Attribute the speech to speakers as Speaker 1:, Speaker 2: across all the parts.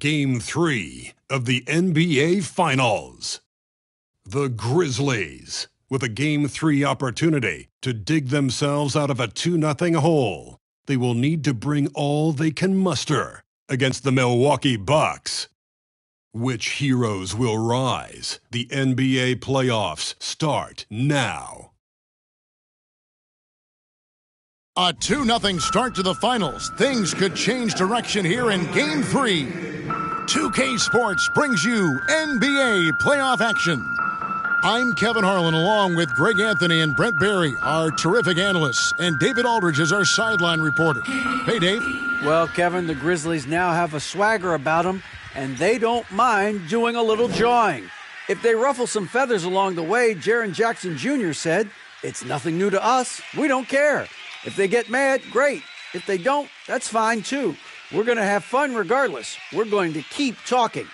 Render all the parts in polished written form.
Speaker 1: Game 3 of the NBA Finals. The Grizzlies, with a Game 3 opportunity to dig themselves out of a 2-0 hole. They will need to bring all they can muster against the Milwaukee Bucks. Which heroes will rise? The NBA playoffs start now.
Speaker 2: A 2-0 start to the finals. Things could change direction here in Game 3. 2K Sports brings you NBA playoff action. I'm Kevin Harlan, along with Greg Anthony and Brent Barry, our terrific analysts, and David Aldridge is our sideline reporter. Hey, Dave.
Speaker 3: Well, Kevin, the Grizzlies now have a swagger about them, and they don't mind doing a little jawing. If they ruffle some feathers along the way, Jaren Jackson Jr. said, "It's nothing new to us. We don't care. If they get mad, great. If they don't, that's fine too. We're going to have fun regardless. We're going to keep talking."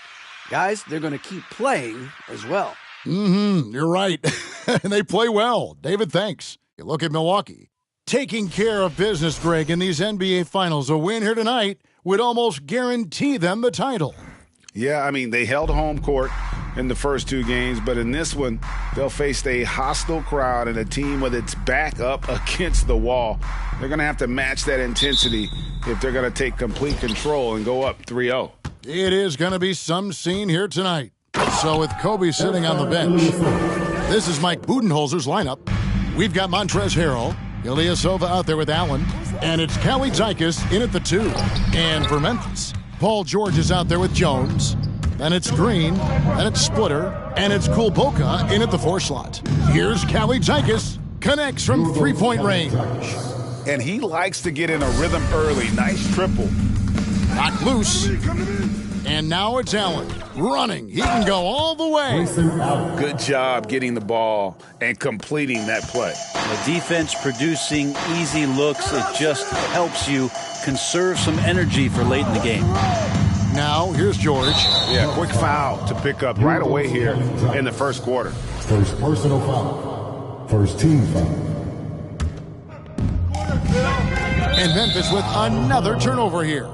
Speaker 3: Guys, they're going to keep playing as well.
Speaker 2: You're right. And they play well. David, thanks. You look at Milwaukee. Taking care of business, Greg, in these NBA Finals. A win here tonight would almost guarantee them the title.
Speaker 4: Yeah, I mean, they held home court in the first two games, but in this one, they'll face a hostile crowd and a team with its back up against the wall. They're going to have to match that intensity if they're going to take complete control and go up 3-0.
Speaker 2: It is going to be some scene here tonight. So with Kobe sitting on the bench, this is Mike Budenholzer's lineup. We've got Montrezl Harrell, Ilyasova out there with Allen, and it's Kelly Zeikis in at the 2. And for Memphis, Paul George is out there with Jones. Then it's Green, then it's Splitter, and it's Kulboka in at the 4 slot. Here's Kelly Zeikis, connects from three-point range.
Speaker 4: And he likes to get in a rhythm early. Nice triple.
Speaker 2: Knocked loose. And now it's Allen running. He can go all the way.
Speaker 4: Good job getting the ball and completing that play.
Speaker 3: The defense producing easy looks. It just helps you conserve some energy for late in the game.
Speaker 2: Now, here's George.
Speaker 4: Yeah, quick foul to pick up right away here in the first quarter.
Speaker 5: First personal foul. First team foul.
Speaker 2: And Memphis with another turnover here.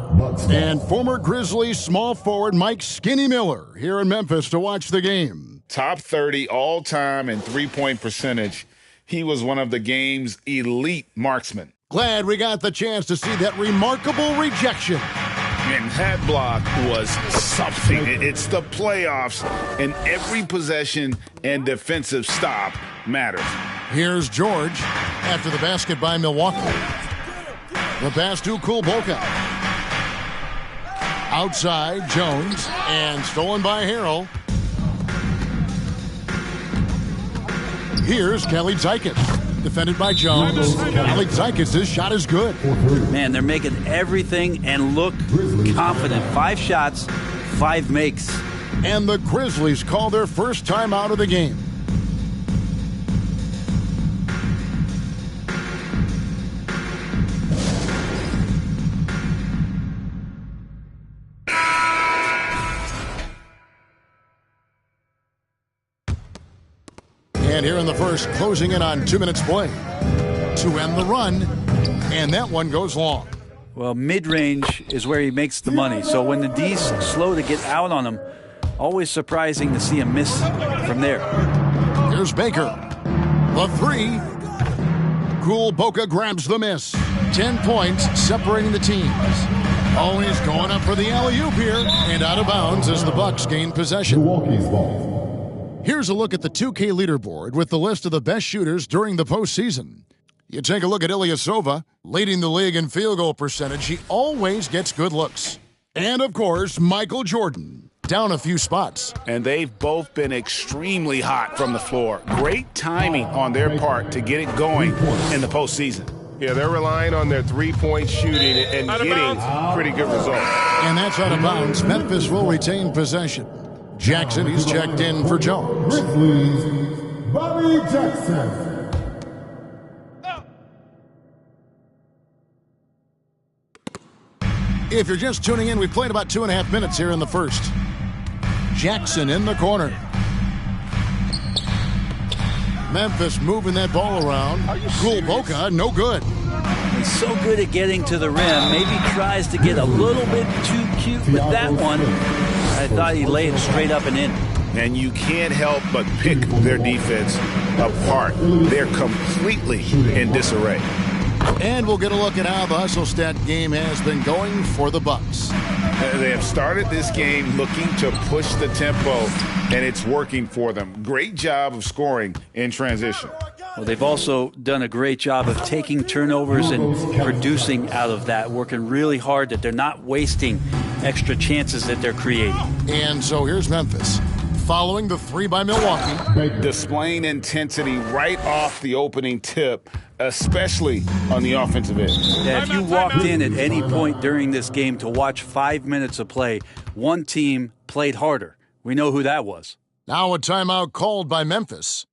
Speaker 2: And former Grizzlies small forward Mike Skinny Miller here in Memphis to watch the game.
Speaker 4: Top 30 all-time in three-point percentage. He was one of the game's elite marksmen.
Speaker 2: Glad we got the chance to see that remarkable rejection.
Speaker 4: And that block was something. It's the playoffs, and every possession and defensive stop matters.
Speaker 2: Here's George after the basket by Milwaukee. The pass to Kulboka. Outside, Jones, and stolen by Harrell. Here's Kelly Zeikis, defended by Jones. Kelly Zeikis' shot is good.
Speaker 3: Man, they're making everything and look confident. 5 shots, 5 makes.
Speaker 2: And the Grizzlies call their first time out of the game. And here in the first, closing in on 2 minutes play to end the run, and that one goes long.
Speaker 3: Well, mid-range is where he makes the money. So when the D's slow to get out on him, always surprising to see him miss from there.
Speaker 2: Here's Baker. The 3. Kulboka grabs the miss. 10 points separating the teams. Oh, he's going up for the alley-oop here, and out of bounds as the Bucks gain possession.
Speaker 5: Milwaukee's ball.
Speaker 2: Here's a look at the 2K leaderboard with the list of the best shooters during the postseason. You take a look at Ilyasova, leading the league in field goal percentage. He always gets good looks. And, of course, Michael Jordan, down a few spots.
Speaker 4: And they've both been extremely hot from the floor. Great timing on their part to get it going in the postseason.
Speaker 6: Yeah, they're relying on their three-point shooting and getting pretty good results.
Speaker 2: And that's out of bounds. Memphis will retain possession. Jackson, he's checked in for Jones.
Speaker 5: Grizzlies, Bobby Jackson.
Speaker 2: If you're just tuning in, we've played about 2.5 minutes here in the first. Jackson in the corner. Memphis moving that ball around. Kulboka, no good.
Speaker 3: He's so good at getting to the rim. Maybe tries to get a little bit too cute with that one. I thought he laid it straight up and in.
Speaker 4: And you can't help but pick their defense apart. They're completely in disarray.
Speaker 2: And we'll get a look at how the hustle stat game has been going for the Bucks.
Speaker 4: They have started this game looking to push the tempo, and it's working for them. Great job of scoring in transition.
Speaker 3: Well, they've also done a great job of taking turnovers and producing out of that, working really hard that they're not wasting extra chances that they're creating.
Speaker 2: And so here's Memphis, following the three by Milwaukee.
Speaker 4: Displaying intensity right off the opening tip, especially on the offensive end.
Speaker 3: Yeah, if you walked in at any point during this game to watch 5 minutes of play, one team played harder. We know who that was.
Speaker 2: Now a timeout called by Memphis.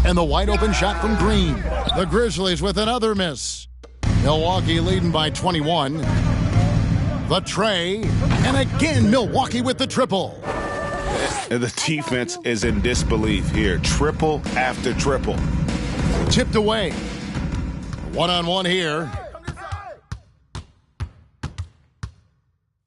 Speaker 2: And the wide open shot from Green. The Grizzlies with another miss. Milwaukee leading by 21. The tray. And again, Milwaukee with the triple.
Speaker 4: The defense is in disbelief here. Triple after triple.
Speaker 2: Tipped away. One-on-one here.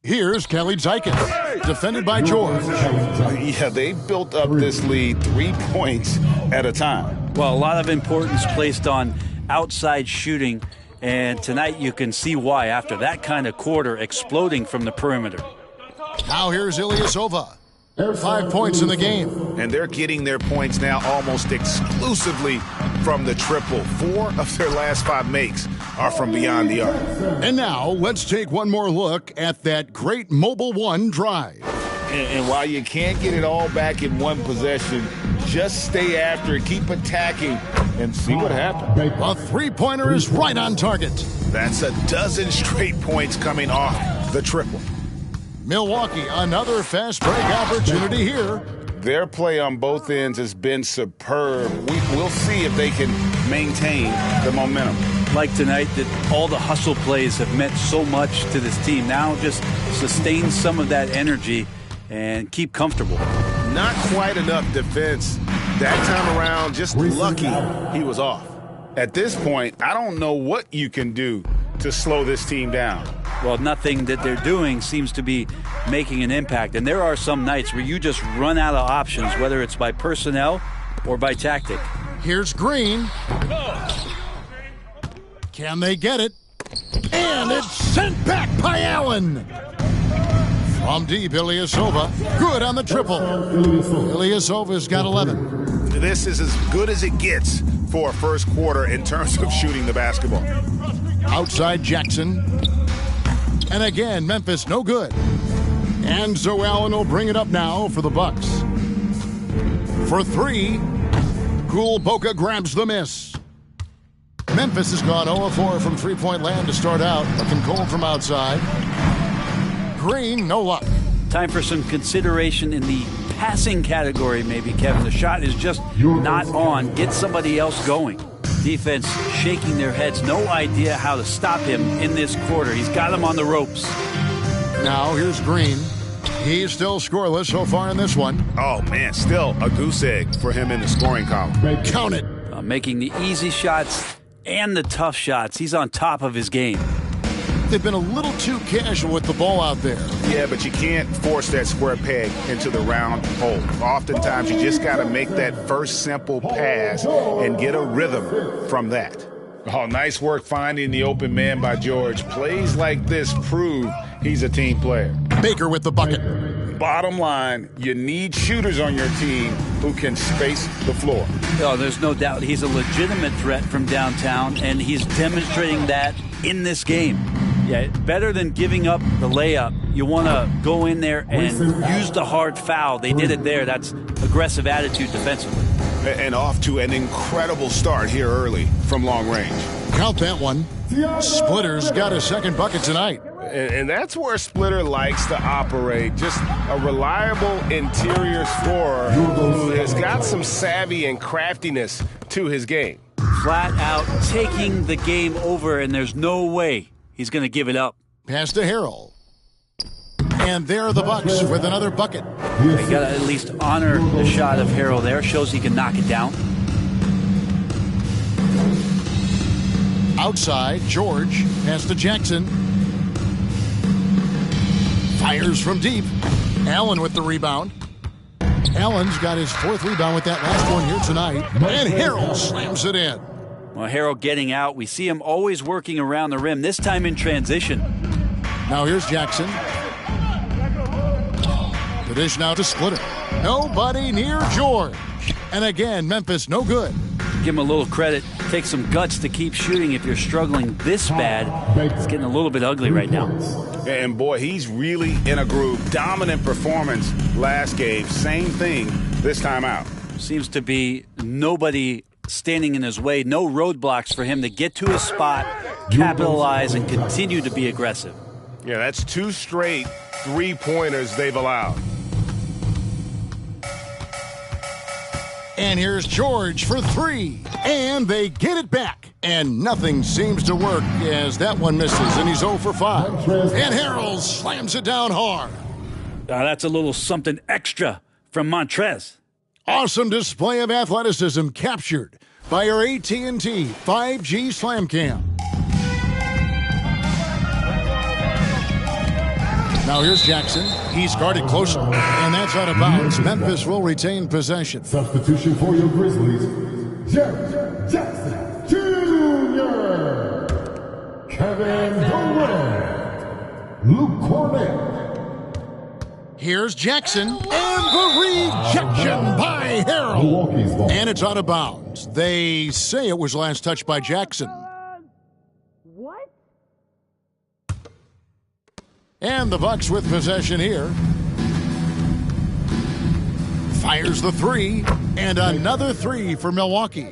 Speaker 2: Here's Kelly Zykins, defended by George.
Speaker 4: Yeah, they built up this lead 3 points at a time.
Speaker 3: Well, a lot of importance placed on outside shooting, and tonight you can see why after that kind of quarter exploding from the perimeter.
Speaker 2: Now here's Ilyasova. 5 points in the game.
Speaker 4: And they're getting their points now almost exclusively from the triple. 4 of their last 5 makes are from beyond the arc.
Speaker 2: And now let's take one more look at that great Mobile One drive.
Speaker 4: And while you can't get it all back in one possession, just stay after it, keep attacking, and see what happens.
Speaker 2: A three-pointer is right on target.
Speaker 4: That's a dozen straight points coming off the triple.
Speaker 2: Milwaukee, another fast break opportunity here.
Speaker 4: Their play on both ends has been superb. We'll see if they can maintain the momentum.
Speaker 3: Like tonight, that all the hustle plays have meant so much to this team. Now just sustain some of that energy and keep comfortable.
Speaker 4: Not quite enough defense that time around. Just lucky he was off. At this point, I don't know what you can do to slow this team down.
Speaker 3: Well, nothing that they're doing seems to be making an impact. And there are some nights where you just run out of options, whether it's by personnel or by tactic.
Speaker 2: Here's Green. Can they get it? And it's sent back by Allen. From deep, Ilyasova. Good on the triple. Ilyasova's got 11.
Speaker 4: This is as good as it gets for a first quarter in terms of shooting the basketball.
Speaker 2: Outside Jackson. And again, Memphis no good. And so Allen will bring it up now for the Bucks. For 3, Boca grabs the miss. Memphis has gone 0-4 from three-point land to start out. Looking cold from outside. Green, no luck.
Speaker 3: Time for some consideration in the passing category, maybe, Kevin. The shot is just not on. Get somebody else going. Defense shaking their heads. No idea how to stop him in this quarter. He's got him on the ropes.
Speaker 2: Now here's Green. He's still scoreless so far in this one.
Speaker 4: Oh, man, still a goose egg for him in the scoring column.
Speaker 2: Count it.
Speaker 3: Making the easy shots and the tough shots. He's on top of his game.
Speaker 2: They've been a little too casual with the ball out there.
Speaker 4: Yeah, but you can't force that square peg into the round hole. Oftentimes, you just got to make that first simple pass and get a rhythm from that. Oh, nice work finding the open man by George. Plays like this prove he's a team player.
Speaker 2: Baker with the bucket.
Speaker 4: Bottom line, you need shooters on your team who can space the floor.
Speaker 3: Oh, there's no doubt he's a legitimate threat from downtown, and he's demonstrating that in this game. Yeah, better than giving up the layup. You want to go in there and use the hard foul. They did it there. That's aggressive attitude defensively.
Speaker 4: And off to an incredible start here early from long range.
Speaker 2: Count that one. Splitter's got a second bucket tonight.
Speaker 6: and that's where Splitter likes to operate. Just a reliable interior scorer who has got some savvy and craftiness to his game.
Speaker 7: Flat out taking the game over, and there's no way he's going to give it up.
Speaker 2: Pass to Harrell. And there are the Bucks with another bucket.
Speaker 7: They got to at least honor the shot of Harrell there. Shows he can knock it down.
Speaker 2: Outside, George. Pass to Jackson. Fires from deep. Allen with the rebound. Allen's got his 4th rebound with that last one here tonight. And Harrell slams it in.
Speaker 7: Well, Harrell getting out. We see him always working around the rim, this time in transition.
Speaker 2: Now here's Jackson. The dish now to Splitter. Nobody near George. And again, Memphis no good.
Speaker 7: Give him a little credit. Take some guts to keep shooting if you're struggling this bad. It's getting a little bit ugly right now.
Speaker 4: And boy, he's really in a groove. Dominant performance last game. Same thing this time out.
Speaker 7: Seems to be nobody standing in his way. No roadblocks for him to get to his spot, capitalize, and continue to be aggressive.
Speaker 6: Yeah, that's 2 straight 3-pointers they've allowed.
Speaker 2: And here's George for 3. And they get it back. And nothing seems to work as that one misses. And he's 0 for 5. And Harrell slams it down hard.
Speaker 7: That's a little something extra from Montrez.
Speaker 2: Awesome display of athleticism captured by our AT&T 5G Slam Cam. Now here's Jackson. He's guarded closely, and that's out of bounds. Memphis will retain possession.
Speaker 5: Substitution for your Grizzlies, Jaren Jackson Jr., Kevin Durant, Luke Cornett.
Speaker 2: Here's Jackson, and the rejection by Harrell. And it's out of bounds. They say it was last touched by Jackson.
Speaker 8: What?
Speaker 2: And the Bucks with possession here. Fires the 3, and another 3 for Milwaukee.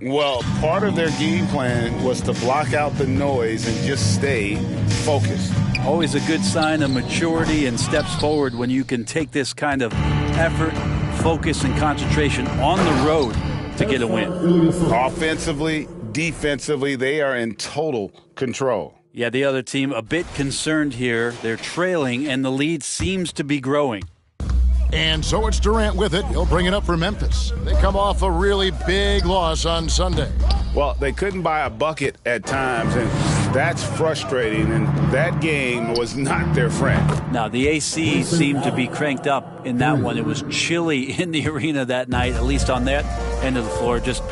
Speaker 4: Well, part of their game plan was to block out the noise and just stay focused.
Speaker 7: Always a good sign of maturity and steps forward when you can take this kind of effort, focus, and concentration on the road to get a win.
Speaker 4: Offensively, defensively, they are in total control.
Speaker 7: Yeah, the other team a bit concerned here. They're trailing, and the lead seems to be growing.
Speaker 2: And so it's Durant with it. He'll bring it up for Memphis. They come off a really big loss on Sunday.
Speaker 4: Well, they couldn't buy a bucket at times, and that's frustrating, and that game was not their friend.
Speaker 7: Now, the AC seemed to be cranked up in that one. It was chilly in the arena that night, at least on that end of the floor, just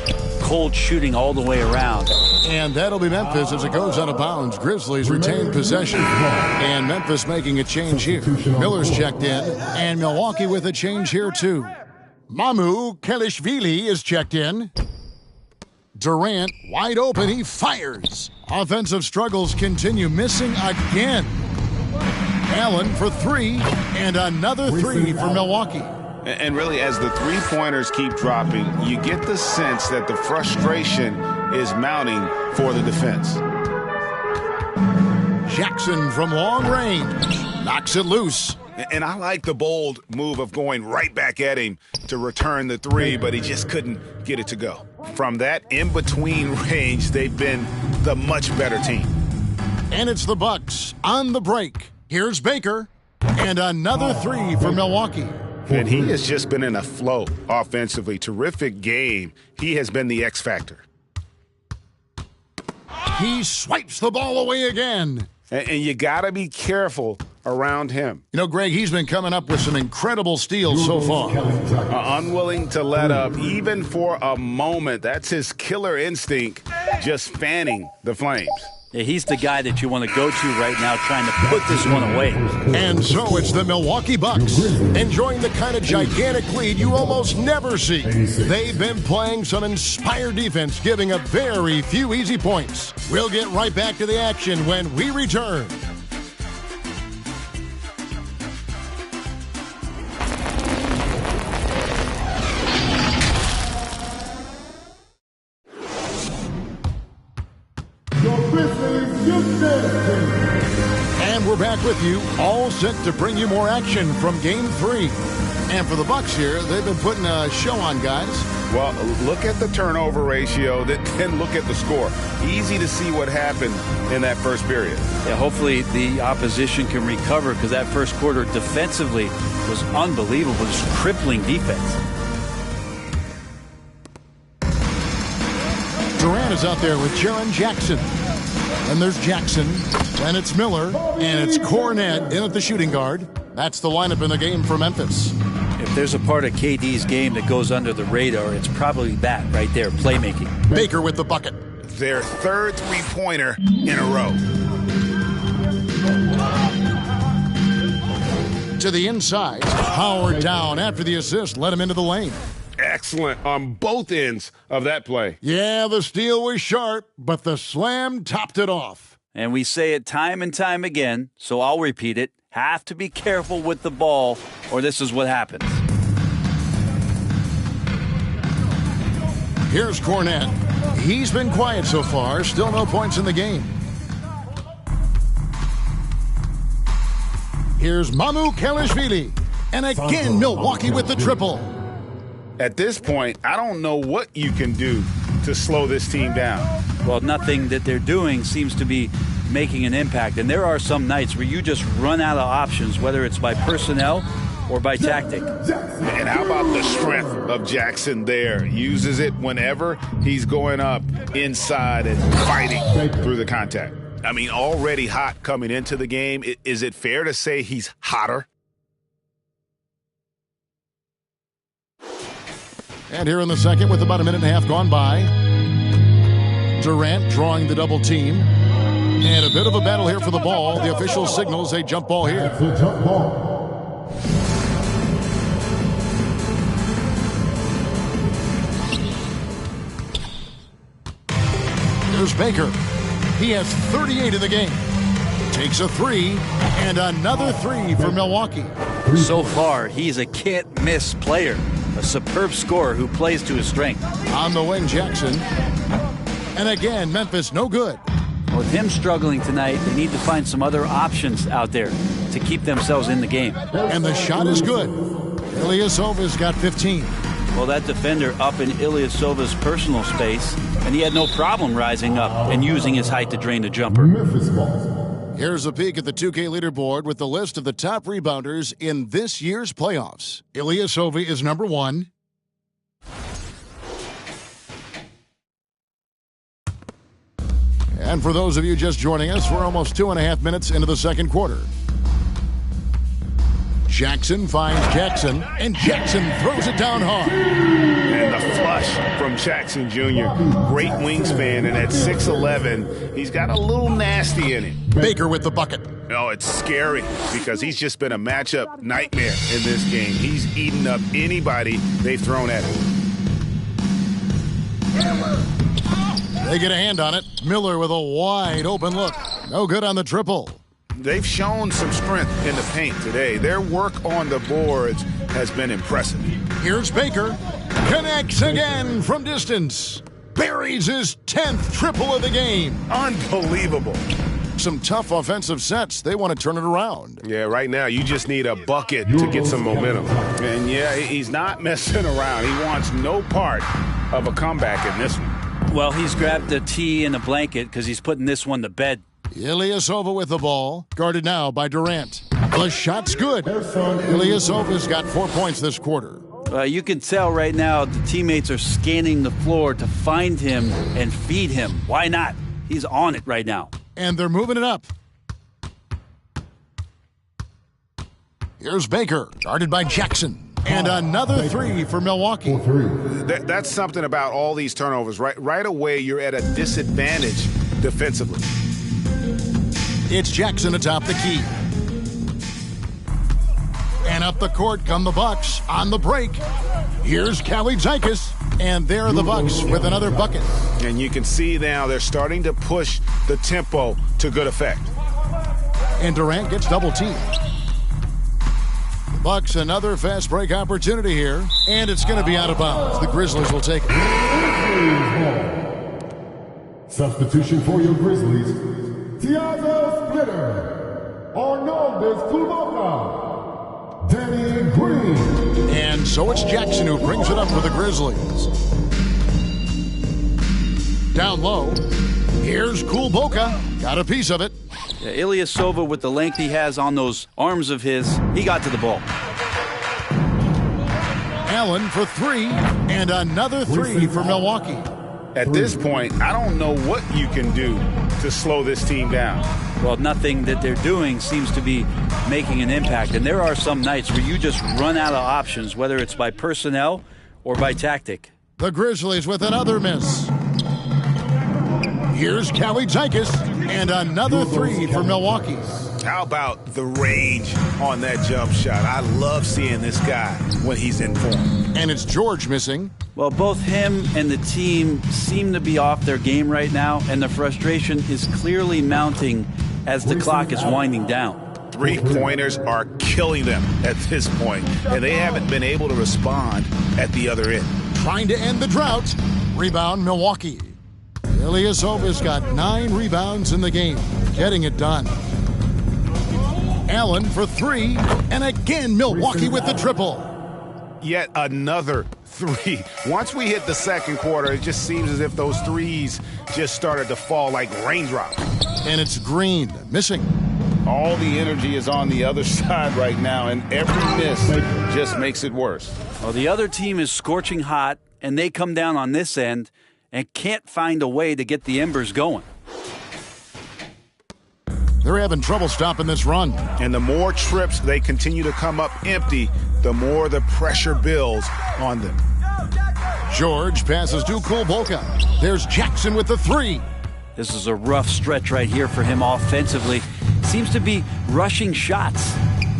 Speaker 7: cold shooting all the way around.
Speaker 2: And that'll be Memphis as it goes out of bounds. Grizzlies retain possession. And Memphis making a change here. Miller's checked in, and Milwaukee with a change here too. Mamu Kelishvili is checked in. Durant wide open, he fires. Offensive struggles continue, missing again. Allen for 3, and another 3 for Milwaukee.
Speaker 4: And really, as the three-pointers keep dropping, you get the sense that the frustration is mounting for the defense.
Speaker 2: Jackson from long range knocks it loose.
Speaker 4: And I like the bold move of going right back at him to return the 3, but he just couldn't get it to go. From that in-between range, they've been the much better team.
Speaker 2: And it's the Bucks on the break. Here's Baker, and another 3 for Milwaukee.
Speaker 4: And he has just been in a flow offensively. Terrific game. He has been the X factor.
Speaker 2: He swipes the ball away again.
Speaker 4: And you got to be careful around him.
Speaker 2: You know, Greg, he's been coming up with some incredible steals so far.
Speaker 4: Unwilling to let up, even for a moment. That's his killer instinct, just fanning the flames.
Speaker 7: Yeah, he's the guy that you want to go to right now trying to put this one away.
Speaker 2: And so it's the Milwaukee Bucks enjoying the kind of gigantic lead you almost never see. They've been playing some inspired defense, giving up very few easy points. We'll get right back to the action when we return. we're back with you, all set to bring you more action from Game 3. And for the Bucks here, they've been putting a show on, guys.
Speaker 4: Well, look at the turnover ratio, then look at the score. Easy to see what happened in that first period.
Speaker 7: Yeah, hopefully the opposition can recover, because that first quarter defensively was unbelievable. Just crippling defense.
Speaker 2: Durant is out there with Jaren Jackson. And there's Jackson, and it's Miller, and it's Cornet in at the shooting guard. That's the lineup in the game for Memphis.
Speaker 7: If there's a part of KD's game that goes under the radar, it's probably that right there, playmaking.
Speaker 2: Baker with the bucket.
Speaker 4: Their third three-pointer in a row.
Speaker 2: To the inside. Howard down after the assist. Let him into the lane.
Speaker 6: Excellent on both ends of that play.
Speaker 2: Yeah, the steal was sharp, but the slam topped it off.
Speaker 7: And we say it time and time again, so I'll repeat it. Have to be careful with the ball, or this is what happens.
Speaker 2: Here's Cornet. He's been quiet so far. Still no points in the game. Here's Mamu Kelishvili. And again, Milwaukee with the triple.
Speaker 4: At this point, I don't know what you can do to slow this team down.
Speaker 7: Well, nothing that they're doing seems to be making an impact. And there are some nights where you just run out of options, whether it's by personnel or by tactic.
Speaker 4: And how about the strength of Jackson there? Uses it whenever he's going up inside and fighting through the contact. I mean, already hot coming into the game. Is it fair to say he's hotter?
Speaker 2: And here in the second, with about a minute and a half gone by, Durant drawing the double team. And a bit of a battle here for the ball. The official signals a jump ball here.
Speaker 5: It's a jump ball.
Speaker 2: There's Baker. He has 38 in the game. Takes a three, and another three for Milwaukee.
Speaker 7: So far, he's a can't-miss player. A superb scorer who plays to his strength.
Speaker 2: On the wing, Jackson. And again, Memphis no good.
Speaker 7: With him struggling tonight, they need to find some other options out there to keep themselves in the game.
Speaker 2: And the shot is good. Ilyasova's got 15.
Speaker 7: Well, that defender up in Ilyasova's personal space, and he had no problem rising up and using his height to drain the jumper.
Speaker 5: Memphis ball.
Speaker 2: Here's a peek at the 2K leaderboard with the list of the top rebounders in this year's playoffs. Ilyasova is number 1. And for those of you just joining us, we're almost 2.5 minutes into the second quarter. Jackson finds Jackson, and Jackson throws it down hard.
Speaker 4: And the flush from Jackson Jr. Great wingspan, and at 6'11", he's got a little nasty in it.
Speaker 2: Baker with the bucket.
Speaker 4: Oh, it's scary because he's just been a matchup nightmare in this game. He's eaten up anybody they've thrown at him.
Speaker 2: They get a hand on it. Miller with a wide open look. No good on the triple.
Speaker 4: They've shown some strength in the paint today. Their work on the boards has been impressive.
Speaker 2: Here's Baker. Connects again from distance. Buries his 10th triple of the game.
Speaker 4: Unbelievable.
Speaker 2: Some tough offensive sets. They want to turn it around.
Speaker 6: Yeah, right now you just need a bucket to get some momentum.
Speaker 4: And yeah, he's not messing around. He wants no part of a comeback in this one.
Speaker 7: Well, he's grabbed a tee and a blanket because he's putting this one to bed.
Speaker 2: Ilyasova with the ball. Guarded now by Durant. The shot's good. Ilyasova's got 4 points this quarter.
Speaker 7: You can tell right now the teammates are scanning the floor to find him and feed him. Why not? He's on it right now.
Speaker 2: And they're moving it up. Here's Baker. Guarded by Jackson. And another three for Milwaukee.
Speaker 4: That's something about all these turnovers. Right away, you're at a disadvantage defensively.
Speaker 2: It's Jackson atop the key. And up the court come the Bucks on the break. Here's Kalaitzakis. And there are the Bucks with another bucket.
Speaker 4: And you can see now they're starting to push the tempo to good effect.
Speaker 2: And Durant gets double teamed. The Bucks another fast break opportunity here. And it's going to be out of bounds. The Grizzlies will take it.
Speaker 5: Substitution for your Grizzlies. Tiago Splitter. Danny Green.
Speaker 2: And so it's Jackson who brings it up for the Grizzlies. Down low. Here's Kulboka. Got a piece of it.
Speaker 7: Yeah, Ilyasova, with the length he has on those arms of his, he got to the ball.
Speaker 2: Allen for three, and another three for Milwaukee.
Speaker 4: At this point, I don't know what you can do to slow this team down.
Speaker 7: Well, nothing that they're doing seems to be making an impact. And there are some nights where you just run out of options, whether it's by personnel or by tactic.
Speaker 2: The Grizzlies with another miss. Here's Kalitzakis, and another three for Milwaukee.
Speaker 4: How about the range on that jump shot? I love seeing this guy when he's in form.
Speaker 2: And it's George missing.
Speaker 7: Well, both him and the team seem to be off their game right now, and the frustration is clearly mounting as the clock is winding down.
Speaker 4: Three-pointers are killing them at this point, and they haven't been able to respond at the other end.
Speaker 2: Trying to end the drought. Rebound, Milwaukee. Ilyasova's got 9 rebounds in the game, getting it done. Allen for three, and again Milwaukee with the triple.
Speaker 4: Yet another three. Once we hit the second quarter, it just seems as if those threes just started to fall like raindrops.
Speaker 2: And it's Green missing.
Speaker 4: All the energy is on the other side right now, and every miss just makes it worse.
Speaker 7: Well, the other team is scorching hot, and they come down on this end and can't find a way to get the embers going.
Speaker 2: They're having trouble stopping this run.
Speaker 4: And the more trips they continue to come up empty, the more the pressure builds on them.
Speaker 2: George passes to Kulboka. There's Jackson with the three.
Speaker 7: This is a rough stretch right here for him offensively. Seems to be rushing shots.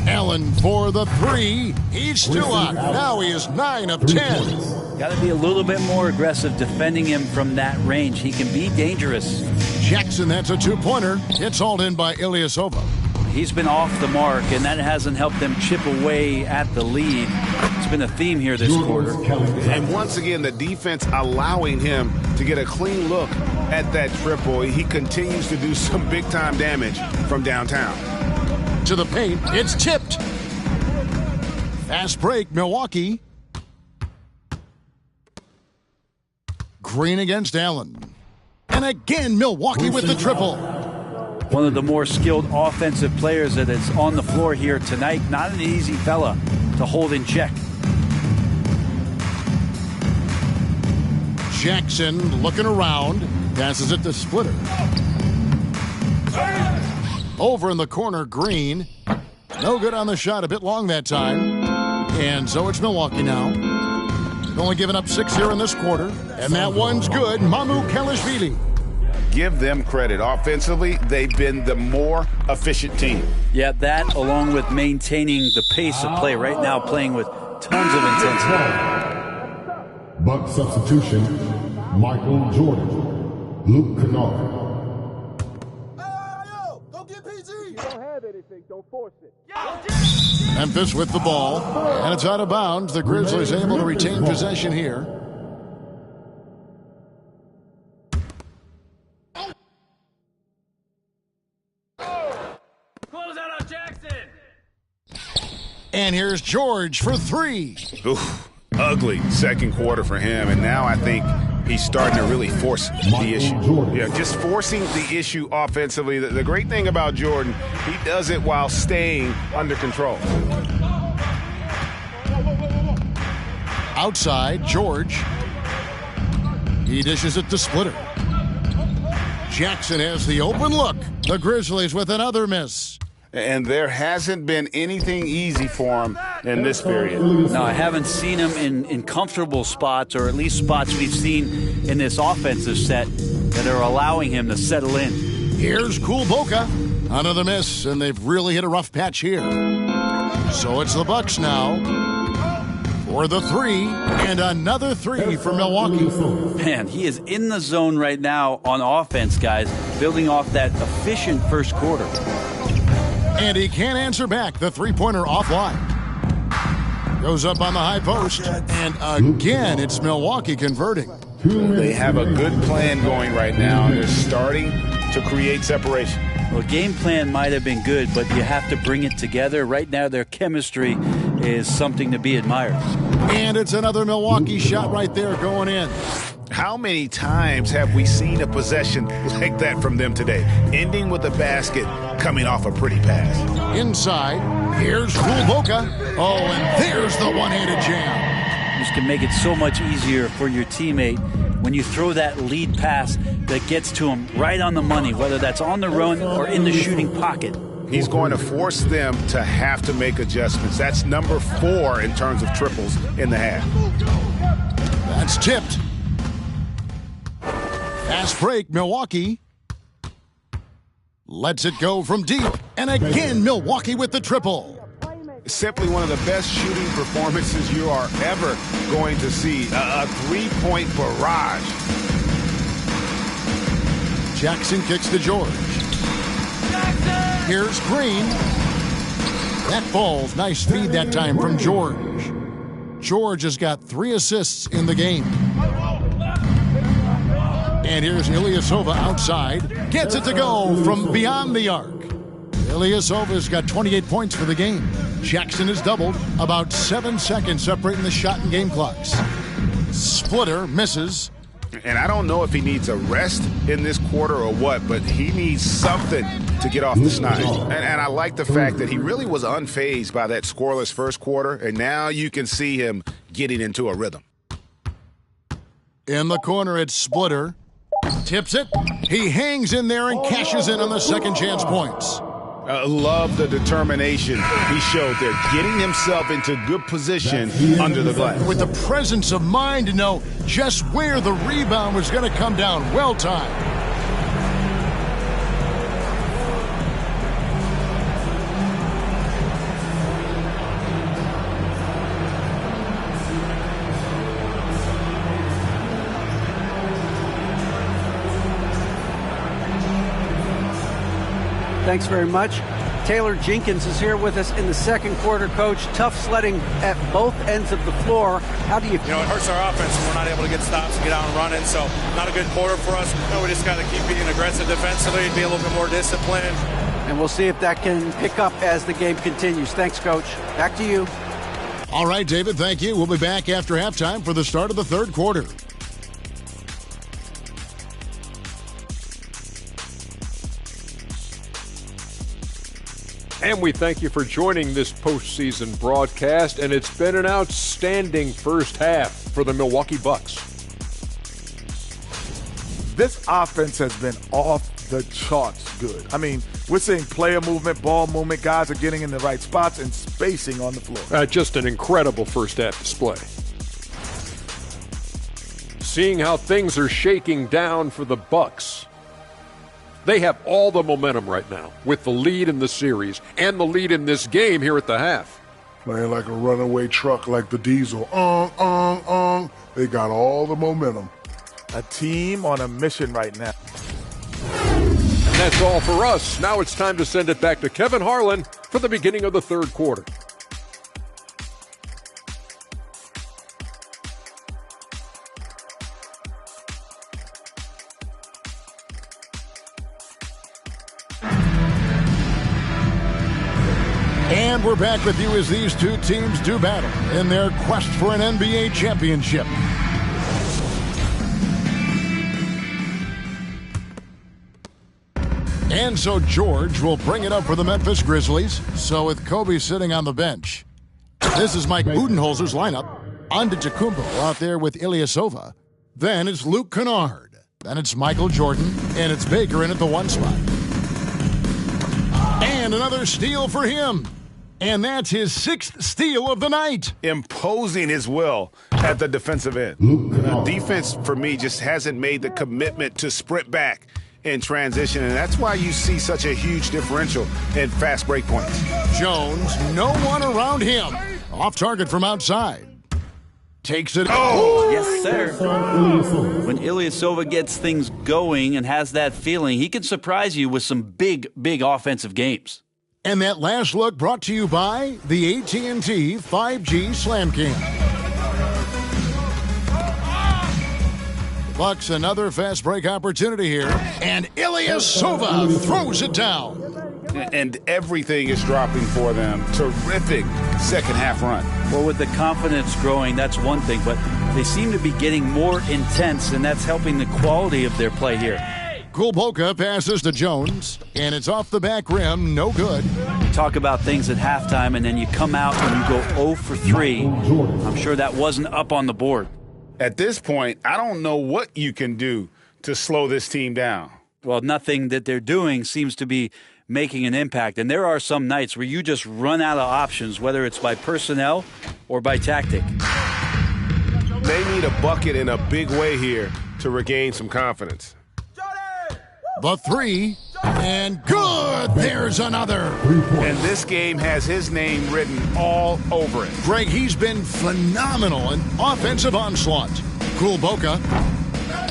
Speaker 2: Allen for the three. He's still on. Now he is 9 of 10.
Speaker 7: Got to be a little bit more aggressive defending him from that range. He can be dangerous.
Speaker 2: Jackson, that's a two-pointer. It's hauled in by Ilyasova.
Speaker 7: He's been off the mark, and that hasn't helped them chip away at the lead. It's been a theme here this quarter.
Speaker 4: And once again, the defense allowing him to get a clean look at that triple. He continues to do some big-time damage from downtown.
Speaker 2: To the paint, it's tipped. Fast break, Milwaukee. Green against Allen. And again, Milwaukee with the triple.
Speaker 7: One of the more skilled offensive players that is on the floor here tonight. Not an easy fella to hold in check.
Speaker 2: Jackson looking around. Passes it to Splitter. Over in the corner, Green. No good on the shot. A bit long that time. And so it's Milwaukee now. Only giving up 6 here in this quarter. And that one's good. Mamoukelashvili.
Speaker 4: Give them credit. Offensively, they've been the more efficient team.
Speaker 7: Yeah, that along with maintaining the pace of play right now, playing with tons of intensity.
Speaker 5: Buck substitution, Michael Jordan, Luke Kennard.
Speaker 2: Memphis with the ball, and it's out of bounds. The Grizzlies able to retain possession here.
Speaker 9: Close out on Jackson.
Speaker 2: And here's George for three.
Speaker 4: Oof, ugly second quarter for him, and now I think he's starting to really force the issue. Yeah, just forcing the issue offensively. The great thing about Jordan, he does it while staying under control.
Speaker 2: Outside, George. He dishes it to Splitter. Jackson has the open look. The Grizzlies with another miss.
Speaker 4: And there hasn't been anything easy for him in this period.
Speaker 7: No, I haven't seen him in comfortable spots, or at least spots we've seen in this offensive set that are allowing him to settle in.
Speaker 2: Here's Kulboka. Another miss, and they've really hit a rough patch here. So it's the Bucks now for the three, and another three for Milwaukee.
Speaker 7: Man, he is in the zone right now on offense, guys, building off that efficient first quarter.
Speaker 2: And he can't answer back. The three-pointer offline. Goes up on the high post. And again, it's Milwaukee converting.
Speaker 4: They have a good plan going right now. They're starting to create separation.
Speaker 7: Well, game plan might have been good, but you have to bring it together. Right now, their chemistry is something to be admired.
Speaker 2: And it's another Milwaukee shot right there going in.
Speaker 4: How many times have we seen a possession like that from them today, ending with a basket coming off a pretty pass?
Speaker 2: Inside, here's MILWAUKEE. Oh, and there's the one-handed jam.
Speaker 7: This can make it so much easier for your teammate when you throw that lead pass that gets to him right on the money, whether that's on the run or in the shooting pocket.
Speaker 4: He's going to force them to have to make adjustments. That's number 4 in terms of triples in the half.
Speaker 2: That's tipped. Fast break, Milwaukee. Lets it go from deep. And again, Milwaukee with the triple.
Speaker 4: Simply one of the best shooting performances you are ever going to see. A three-point barrage.
Speaker 2: Jackson kicks to George. Here's Green. That falls. Nice feed that time from George. George has got 3 assists in the game. And here's Ilyasova outside. Gets it to go from beyond the arc. Ilyasova's got 28 points for the game. Jackson has doubled. About 7 seconds separating the shot and game clocks. Splitter misses.
Speaker 4: And I don't know if he needs a rest in this quarter or what, but he needs something to get off the schneid. And I like the fact that he really was unfazed by that scoreless first quarter, and now you can see him getting into a rhythm.
Speaker 2: In the corner, it's Splitter. Tips it. He hangs in there and cashes in on the second chance points.
Speaker 4: Love the determination he showed there, getting himself into good position under the glass.
Speaker 2: With the presence of mind to know just where the rebound was going to come down. Well timed.
Speaker 3: Thanks very much. Taylor Jenkins is here with us in the second quarter, Coach. Tough sledding at both ends of the floor. How do you...
Speaker 9: You know, it hurts our offense when we're not able to get stops and get out and running, so not a good quarter for us. You know, we just got to keep being aggressive defensively, be a little bit more disciplined.
Speaker 3: And we'll see if that can pick up as the game continues. Thanks, Coach. Back to you.
Speaker 2: All right, David, thank you. We'll be back after halftime for the start of the third quarter.
Speaker 10: And we thank you for joining this postseason broadcast, and it's been an outstanding first half for the Milwaukee Bucks.
Speaker 11: This offense has been off the charts good. I mean, we're seeing player movement, ball movement, guys are getting in the right spots and spacing on the floor.
Speaker 10: Just an incredible first half display. Seeing how things are shaking down for the Bucks. They have all the momentum right now with the lead in the series and the lead in this game here at the half.
Speaker 5: Playing like a runaway truck like the Diesel. They got all the momentum.
Speaker 11: A team on a mission right now.
Speaker 10: And that's all for us. Now it's time to send it back to Kevin Harlan for the beginning of the third quarter.
Speaker 2: And we're back with you as these two teams do battle in their quest for an NBA championship. And so George will bring it up for the Memphis Grizzlies. So with Kobe sitting on the bench, this is Mike Budenholzer's lineup. Antetokounmpo out there with Ilyasova. Then it's Luke Kennard. Then it's Michael Jordan. And it's Baker in at the 1 spot. And another steal for him. And that's his 6th steal of the night.
Speaker 4: Imposing his will at the defensive end. Defense, for me, just hasn't made the commitment to sprint back in transition, and that's why you see such a huge differential in fast break points.
Speaker 2: Jones, no one around him. Off target from outside. Takes it.
Speaker 7: Oh, yes, sir. When Ilyasova gets things going and has that feeling, he can surprise you with some big, big offensive games.
Speaker 2: And that last look brought to you by the AT&T 5G Slam Cam. Bucks another fast break opportunity here. And Ilyasova throws it down.
Speaker 4: And everything is dropping for them. Terrific second half run.
Speaker 7: Well, with the confidence growing, that's one thing, but they seem to be getting more intense, and that's helping the quality of their play here.
Speaker 2: Kulboka passes to Jones, and it's off the back rim, no good.
Speaker 7: You talk about things at halftime, and then you come out and you go 0 for 3. I'm sure that wasn't up on the board.
Speaker 4: At this point, I don't know what you can do to slow this team down.
Speaker 7: Well, nothing that they're doing seems to be making an impact. And there are some nights where you just run out of options, whether it's by personnel or by tactic.
Speaker 6: They need a bucket in a big way here to regain some confidence.
Speaker 2: The three, and good! There's another.
Speaker 4: And this game has his name written all over it.
Speaker 2: Greg, he's been phenomenal in offensive onslaught. Kulboka,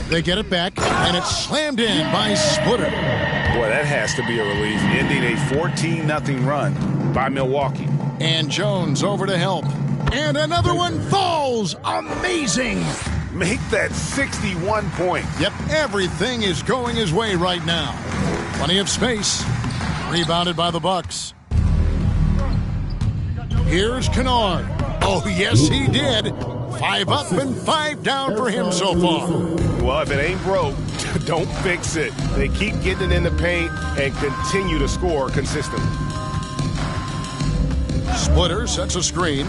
Speaker 2: they get it back, and it's slammed in by Splitter.
Speaker 4: Boy, that has to be a relief, ending a 14-0 run by Milwaukee.
Speaker 2: And Jones over to help. And another one falls. Amazing.
Speaker 4: Make that 61 point.
Speaker 2: Yep, everything is going his way right now. Plenty of space. Rebounded by the Bucks. Here's Kennard. Oh, yes, he did. 5 up and 5 down for him so far.
Speaker 6: Well, if it ain't broke, don't fix it. They keep getting it in the paint and continue to score consistently.
Speaker 2: Splitter sets a screen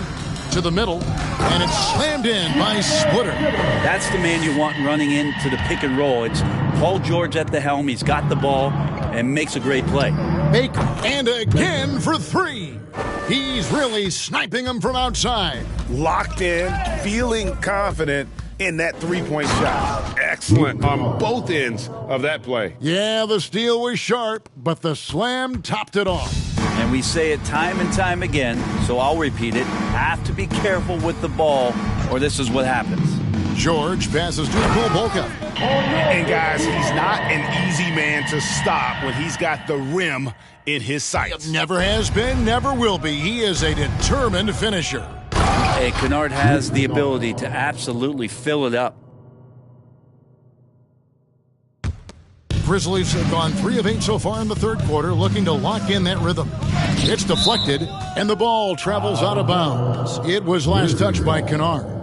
Speaker 2: to the middle, and it's slammed in by Splitter.
Speaker 7: That's the man you want running into the pick and roll. It's Paul George at the helm. He's got the ball and makes a great play.
Speaker 2: Make and again for 3. He's really sniping them from outside.
Speaker 6: Locked in, feeling confident in that three-point shot. Excellent on both ends of that play.
Speaker 2: Yeah, the steal was sharp, but the slam topped it off.
Speaker 7: And we say it time and time again, so I'll repeat it. Have to be careful with the ball, or this is what happens.
Speaker 2: George passes to Kulboka.
Speaker 4: And guys, he's not an easy man to stop when he's got the rim in his sights.
Speaker 2: Never has been, never will be. He is a determined finisher.
Speaker 7: Hey, Kennard has the ability to absolutely fill it up.
Speaker 2: Grizzlies have gone 3 of 8 so far in the third quarter, looking to lock in that rhythm. It's deflected, and the ball travels out of bounds. It was last touched by Kennard.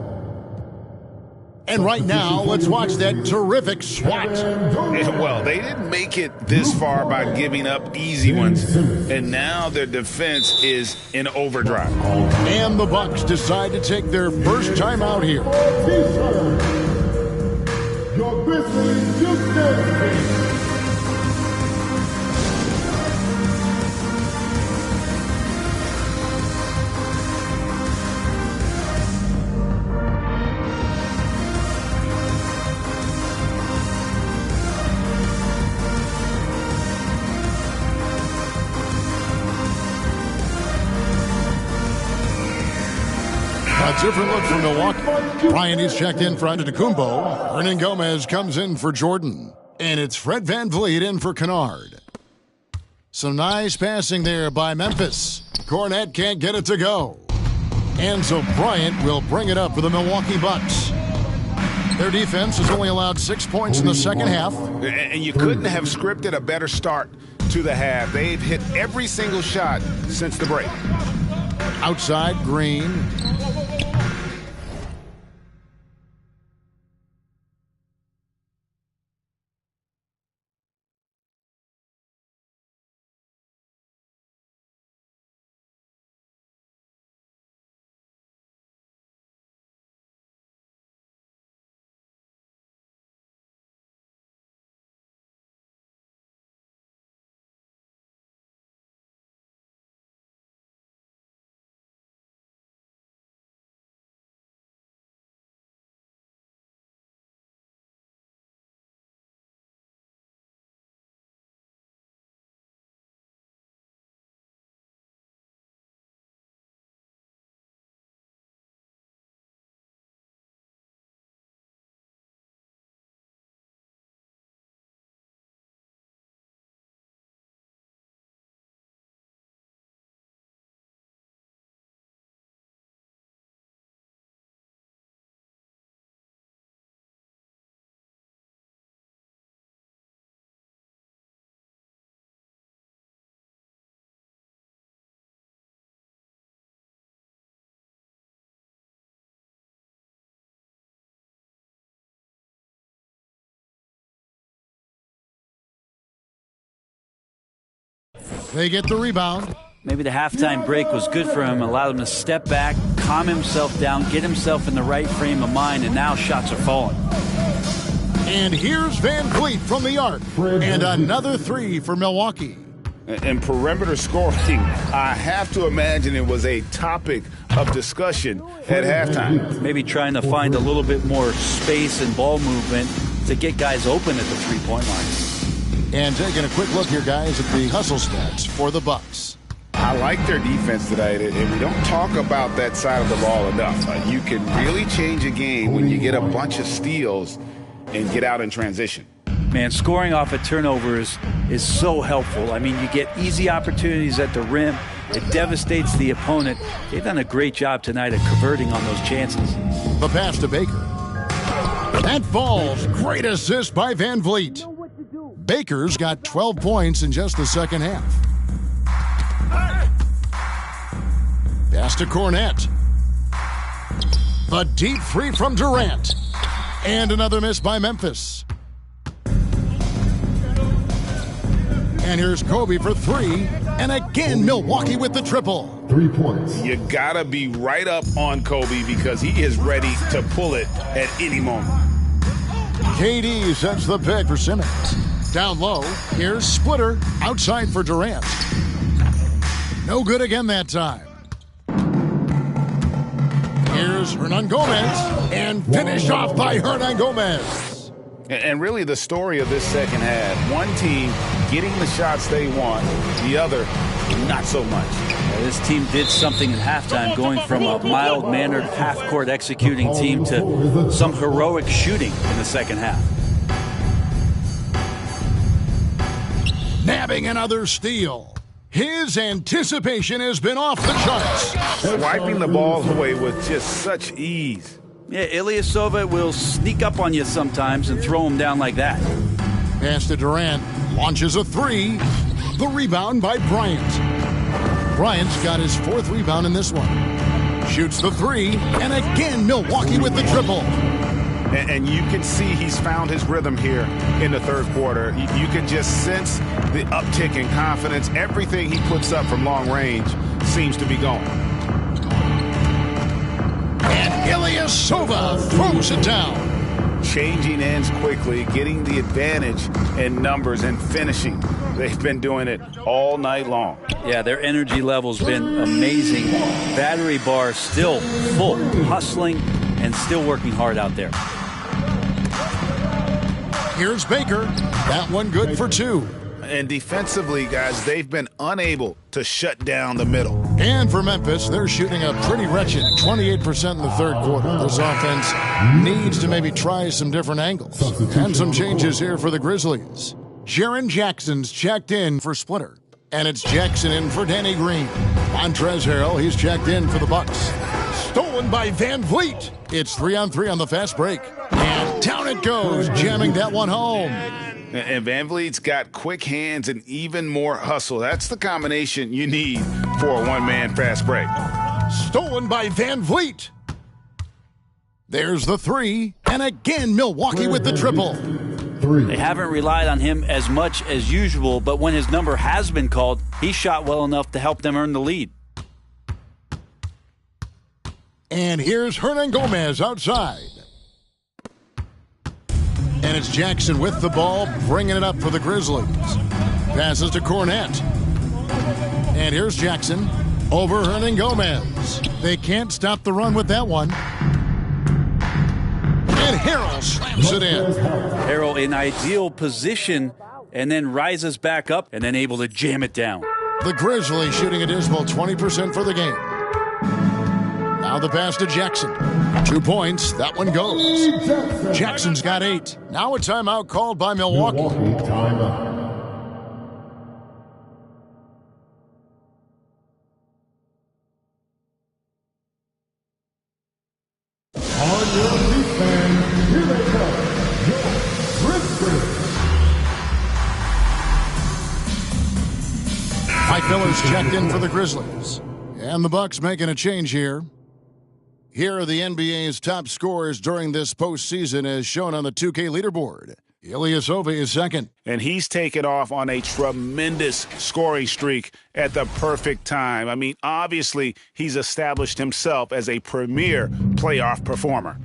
Speaker 2: And right now, let's watch that terrific swat.
Speaker 4: Well, they didn't make it this far by giving up easy ones, and now their defense is in overdrive.
Speaker 2: And the Bucks decide to take their first time out here.
Speaker 5: Your Grizzlies Houston.
Speaker 2: A different look from Milwaukee. Bryant is checked in for Antetokounmpo. Hernan Gomez comes in for Jordan. And it's Fred VanVleet in for Kennard. Some nice passing there by Memphis. Cornette can't get it to go. And so Bryant will bring it up for the Milwaukee Bucks. Their defense has only allowed 6 points in the second half.
Speaker 4: And you couldn't have scripted a better start to the half. They've hit every single shot since the break.
Speaker 2: Outside, Green. They get the rebound.
Speaker 7: Maybe the halftime break was good for him, allowed him to step back, calm himself down, get himself in the right frame of mind, and now shots are falling.
Speaker 2: And here's Van Vliet from the arc. And another three for Milwaukee.
Speaker 4: And perimeter scoring, I have to imagine it was a topic of discussion at halftime.
Speaker 7: Maybe trying to find a little bit more space and ball movement to get guys open at the three-point line.
Speaker 2: And taking a quick look here, guys, at the hustle stats for the Bucks.
Speaker 4: I like their defense tonight, and we don't talk about that side of the ball enough. You can really change a game when you get a bunch of steals and get out in transition.
Speaker 7: Man, scoring off of turnovers is so helpful. I mean, you get easy opportunities at the rim. It devastates the opponent. They've done a great job tonight of converting on those chances.
Speaker 2: The pass to Baker. That falls. Great assist by Van Vliet. Baker's got 12 points in just the second half. Pass to Cornette. A deep three from Durant. And another miss by Memphis. And here's Kobe for three. And again, Milwaukee with the triple.
Speaker 5: 3 points.
Speaker 4: You gotta be right up on Kobe because he is ready to pull it at any moment.
Speaker 2: KD sets the pick for Simmons. Down low, here's Splitter outside for Durant. No good again that time. Here's Hernan Gomez, and finished off by Hernan Gomez.
Speaker 4: And really the story of this second half, one team getting the shots they want, the other not so much.
Speaker 7: This team did something at halftime, going from a mild-mannered half-court executing team to some heroic shooting in the second half.
Speaker 2: Nabbing another steal. His anticipation has been off the charts.
Speaker 4: Swiping the ball away with just such ease.
Speaker 7: Yeah, Ilyasova will sneak up on you sometimes and throw him down like that.
Speaker 2: Pass to Durant. Launches a three. The rebound by Bryant. Bryant's got his fourth rebound in this one. Shoots the three. And again, Milwaukee with the triple.
Speaker 4: And you can see he's found his rhythm here in the third quarter. You can just sense the uptick in confidence. Everything he puts up from long range seems to be going.
Speaker 2: And Ilyasova throws it down.
Speaker 4: Changing ends quickly, getting the advantage in numbers and finishing. They've been doing it all night long.
Speaker 7: Yeah, their energy level's been amazing. Battery bar still full, hustling and still working hard out there.
Speaker 2: Here's Baker. That one good for two.
Speaker 4: And defensively, guys, they've been unable to shut down the middle.
Speaker 2: And for Memphis, they're shooting a pretty wretched 28% in the third quarter. This offense needs to maybe try some different angles. And some changes here for the Grizzlies. Jaren Jackson's checked in for Splitter. And it's Jackson in for Danny Green. Montrezl Harrell, he's checked in for the Bucks. Stolen by Van Vliet. It's 3-on-3 on the fast break. And down it goes, jamming that one home.
Speaker 4: And Van Vliet's got quick hands and even more hustle. That's the combination you need for a one-man fast break.
Speaker 2: Stolen by Van Vliet. There's the three. And again, Milwaukee with the triple.
Speaker 7: They haven't relied on him as much as usual, but when his number has been called, he shot well enough to help them earn the lead.
Speaker 2: And here's Hernan Gomez outside. And it's Jackson with the ball, bringing it up for the Grizzlies. Passes to Cornette. And here's Jackson over Hernan Gomez. They can't stop the run with that one. And Harrell slams it in.
Speaker 7: Harrell in ideal position and then rises back up and then able to jam it down.
Speaker 2: The Grizzlies shooting a dismal 20% for the game. Now the pass to Jackson. 2 points. That one goes. Jackson's got 8. Now a timeout called by Milwaukee.
Speaker 5: Timeout. On your feet, fans, here they come. Your Grizzlies.
Speaker 2: Mike Miller's checked in for the Grizzlies. And the Bucks making a change here. Here are the NBA's top scorers during this postseason as shown on the 2K leaderboard. Ilyasova is second.
Speaker 4: And he's taken off on a tremendous scoring streak at the perfect time. I mean, obviously, he's established himself as a premier playoff performer.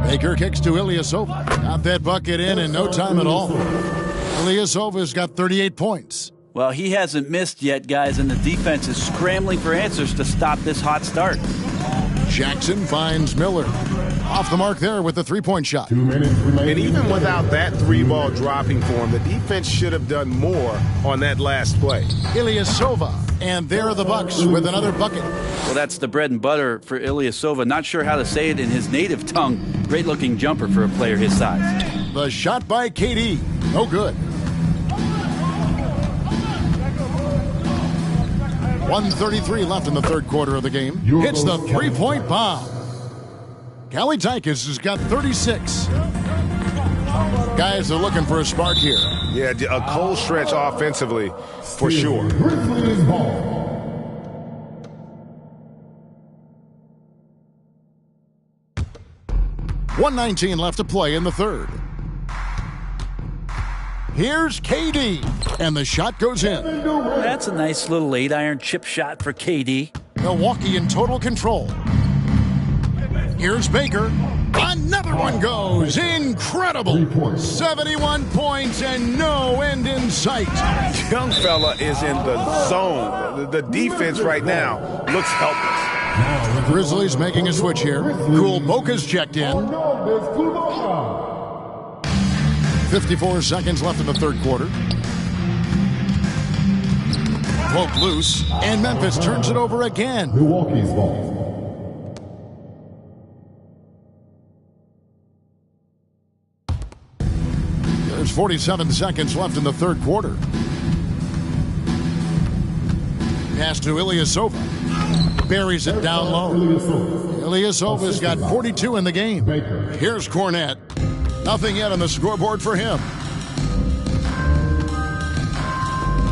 Speaker 2: Baker kicks to Ilyasova. Got that bucket in no time at all. Ilyasova's got 38 points.
Speaker 7: Well, he hasn't missed yet, guys, and the defense is scrambling for answers to stop this hot start.
Speaker 2: Jackson finds Miller. Off the mark there with the three-point shot.
Speaker 6: 2 minutes remaining. And even without that three ball dropping for him, the defense should have done more on that last play.
Speaker 2: Ilyasova, and there are the Bucks with another bucket.
Speaker 7: Well, that's the bread and butter for Ilyasova. Not sure how to say it in his native tongue. Great-looking jumper for a player his size.
Speaker 2: The shot by KD. No good. 1:33 left in the third quarter of the game. Hits the three-point bomb. Callie Tykus has got 36. Guys are looking for a spark here.
Speaker 6: Yeah, a cold stretch offensively for sure.
Speaker 2: 1:19 left to play in the third. Here's KD, and the shot goes in.
Speaker 7: That's a nice little 8-iron chip shot for KD.
Speaker 2: Milwaukee in total control. Here's Baker. Another one goes. Incredible. 71 points and no end in sight.
Speaker 6: Young fella is in the zone. The defense right now looks helpless.
Speaker 2: The Grizzlies making a switch here. Kulboka's checked in. 54 seconds left in the third quarter. Poke loose, and Memphis turns it over again.
Speaker 5: Milwaukee's ball.
Speaker 2: There's 47 seconds left in the third quarter. Pass to Ilyasova. Buries it down low. Ilyasova's got 42 in the game. Here's Cornette. Nothing yet on the scoreboard for him.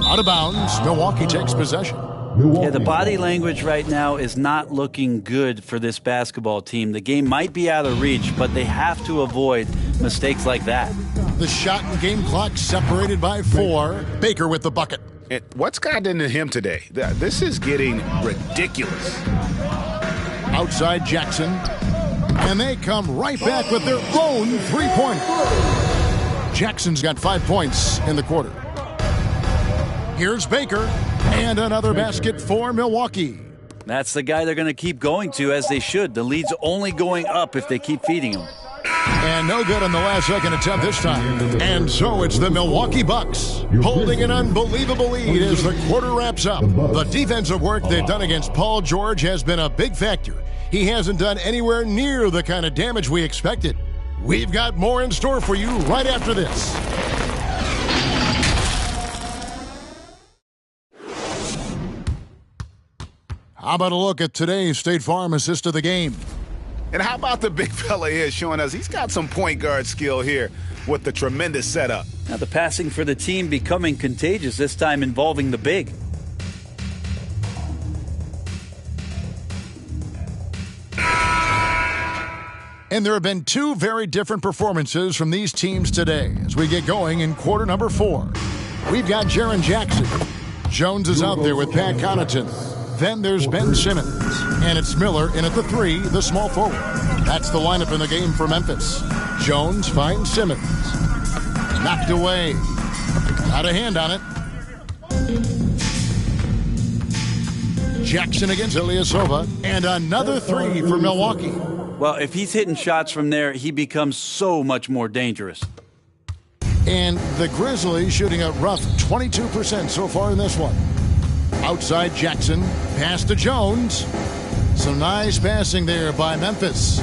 Speaker 2: Out of bounds, Milwaukee takes possession.
Speaker 7: Yeah, the body language right now is not looking good for this basketball team. The game might be out of reach, but they have to avoid mistakes like that.
Speaker 2: The shot and game clock separated by 4. Baker with the bucket.
Speaker 4: And what's gotten into him today? This is getting ridiculous.
Speaker 2: Outside Jackson. And they come right back with their own three-point. Jackson's got 5 points in the quarter. Here's Baker, and another basket for Milwaukee.
Speaker 7: That's the guy they're going to keep going to, as they should. The lead's only going up if they keep feeding him.
Speaker 2: And no good on the last-second attempt this time. And so it's the Milwaukee Bucks holding an unbelievable lead as the quarter wraps up. The defensive work they've done against Paul George has been a big factor. He hasn't done anywhere near the kind of damage we expected. We've got more in store for you right after this. How about a look at today's State Farm assist of the game?
Speaker 4: And how about the big fella here showing us he's got some point guard skill here with the tremendous setup.
Speaker 7: Now the passing for the team becoming contagious, this time involving the big.
Speaker 2: And there have been 2 very different performances from these teams today as we get going in quarter number 4. We've got Jaren Jackson. Jones is out there with Pat Connaughton. Then there's Ben Simmons. And it's Miller in at the 3, the small forward. That's the lineup in the game for Memphis. Jones finds Simmons. Knocked away. Got a hand on it. Jackson against Ilyasova. And another 3 for Milwaukee.
Speaker 7: Well, if he's hitting shots from there, he becomes so much more dangerous.
Speaker 2: And the Grizzlies shooting a rough 22% so far in this one. Outside Jackson, pass to Jones. Some nice passing there by Memphis.